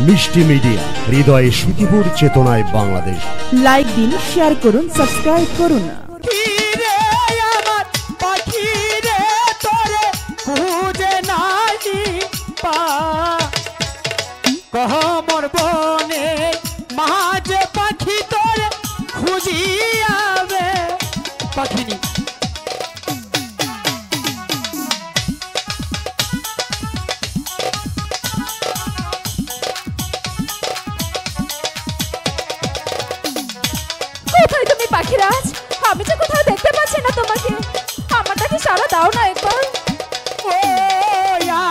মিষ্টি মিডিয়া, হৃদয়ে সুখীপুর, চেতনায় বাংলাদেশ। লাইক দিন, শেয়ার করুন, সাবস্ক্রাইব করুন। মোর বনে মাঝ পাখি তোর খুঁজিয়াবে পাখিনি কোথায় তুমি পাখিরাজ? আমি যে কোথাও দেখতে পাচ্ছি না তোমাকে। আমারটা কি সারা দাও না একবার। ও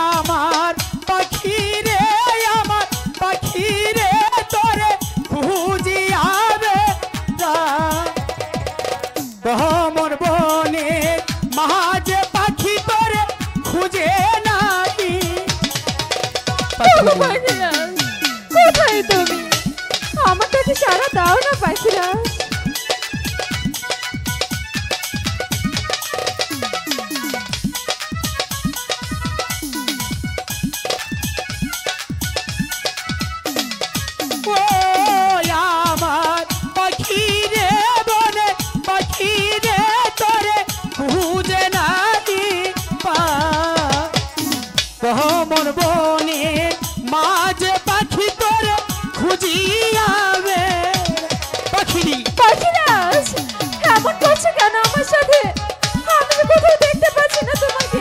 আমার পাখি রে, আমার পাখি রে তোরে খুঁজিয়াবে মোর বনে মাঝ পাখি তোরে খুঁজে নাকি। পাখিরাজ কোথায় তুমি? আমারটা কি সারা দাও না পাখিরাজ। মোর বনে মাঝ পাখি তোরে খুঁজিয়াবে পাখিনি। পাখিরাজ এমন করছো কেন আমার সাথে? আমি যে কোথাও দেখতে পাচ্ছি না তোমাকে।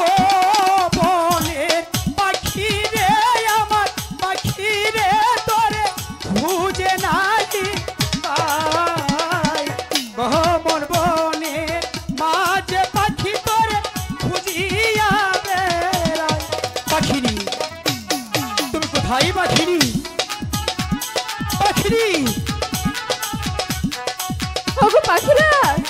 ও বনের পাখি রে, আমার পাখি রে তোরে খুঁজে নাকি মোর বনে মাঝ পাখি তোরে খুঁজিয়াবে পাখিনি। তুমি কোথায় পাখিনি? পাখিনি ওগো পাখিরাজ,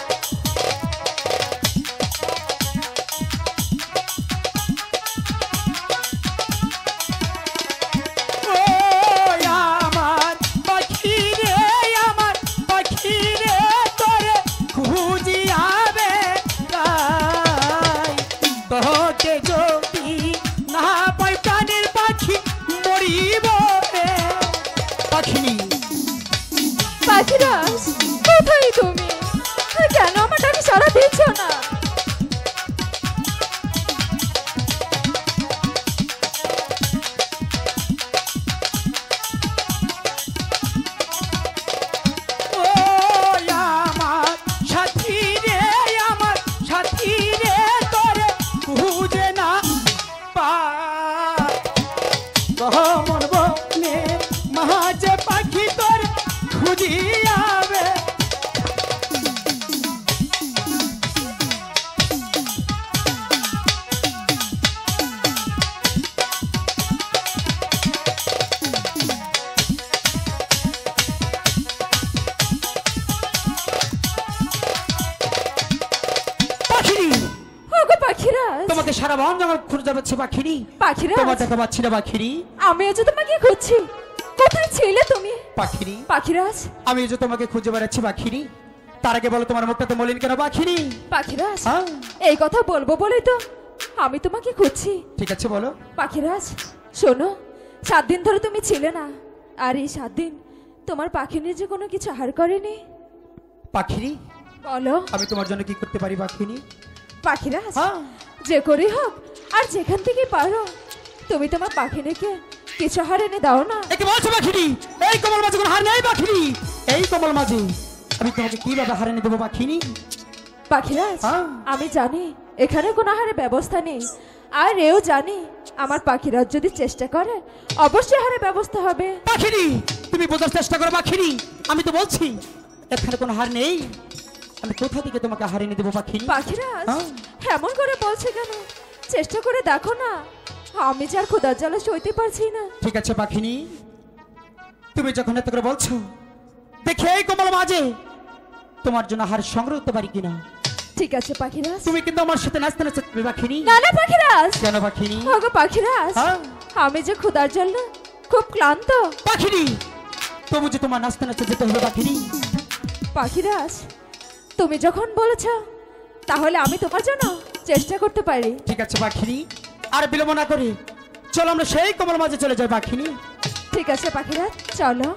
আমার পাখি রে, আমার পাখি রে তোরে খুঁজিয়াবে তোকে যদি না পাই প্রাণের পাখি মরিব পাখিনি। পাখিরাজ কোথায় তুমি? কেন আমার ডাকে সাড়া দিচ্ছ না? ও আমার সাথী রে, আমার সাথী রে তোরে খুঁজে না মোর বনে মাঝ পাখি তোরে খুঁজিয়াবে পাখিনি। ওগো পাখিরাজ, তোমাকে সারা বন জঙ্গল খুঁজে পাচ্ছি পাখিনি। পাখিরাজ তোমার দেখা পাচ্ছি না পাখিনি। আমি যে তোমাকে খুঁজছি। কোথায় ছিলে তুমি পাখিনি পাখিরাজ? আমি যে তোমাকে খুঁজে বেড়াচ্ছি পাখিনি। তার আগে বলো তোমার মুখটা তো মলিন কেন পাখিনি? পাখিরাজ হ্যাঁ? এই কথা বলবো বলেই তো আমি তোমাকে খুঁজছি। ঠিক আছে বলো। পাখিরাজ শোনো, 7 দিন ধরে তুমি ছিলে না। আর এই 7 দিন তোমার পাখিনী যে কোনো কিছু আহার করেনি। পাখিনি বলো আমি তোমার জন্য কি করতে পারি পাখিনি? পাখিরাজ হ্যাঁ। যে করেই হোক আর যেখান থেকে পারো তুমি তোমার পাখিনীকে কিছু আহার এনে দাও না। একে বলছো পাখিনি? এই কমল মাঝে কোনো হার নেই পাখিনি। এই কমল মাঝে আমি তোমাকে কিভাবে হার এনে দেবো পাখিনি? পাখিরাজ হ্যাঁ। আমি জানি এখানে কোনো আহারের ব্যবস্থা নেই। আর এও জানি আমার পাখিরাজ যদি চেষ্টা করে অবশ্যই আহারের ব্যবস্থা হবে। পাখিনি তুমি বোঝার চেষ্টা করো পাখিনি। আমি তো বলছি এখানে কোনো হার নেই। আমি কোথা থেকে তোমাকে হার এনে দেবো পাখিনি? পাখিরাজ হ্যাঁ। এমন করে বলছে কেন? চেষ্টা করে দেখো না। আমি যার ক্ষুধার জ্বালা সইতে পারছি না। ঠিক আছে পাখিনি, তুমি যখন এত করে বলছো দেখে এই কমল মাঝে তোমার জন্য হার সংগ্রহ করতে পারি কিনা। ঠিক আছে পাখিরাজ, তুমি কিন্তু আমার সাথে নাচতে নাচতে তুমি পাখিনি। না না পাখিরাজ, কেন পাখিনি? ওগো পাখিরাজ, হ্যাঁ? আমি যে ক্ষুধার জন্য খুব ক্লান্ত। পাখিনি তবু যে তোমার নাচতে নাচতে যেতে হবে পাখিনি। পাখিরাজ, তুমি যখন বলেছ তাহলে আমি তোমার জন্য চেষ্টা করতে পারি। ঠিক আছে পাখিনি, আর বিলম্ব না করে চলো আমরা সেই কমল মাঝে চলে যাই পাখিনি। ঠিক আছে পাখিরাজ, চলো।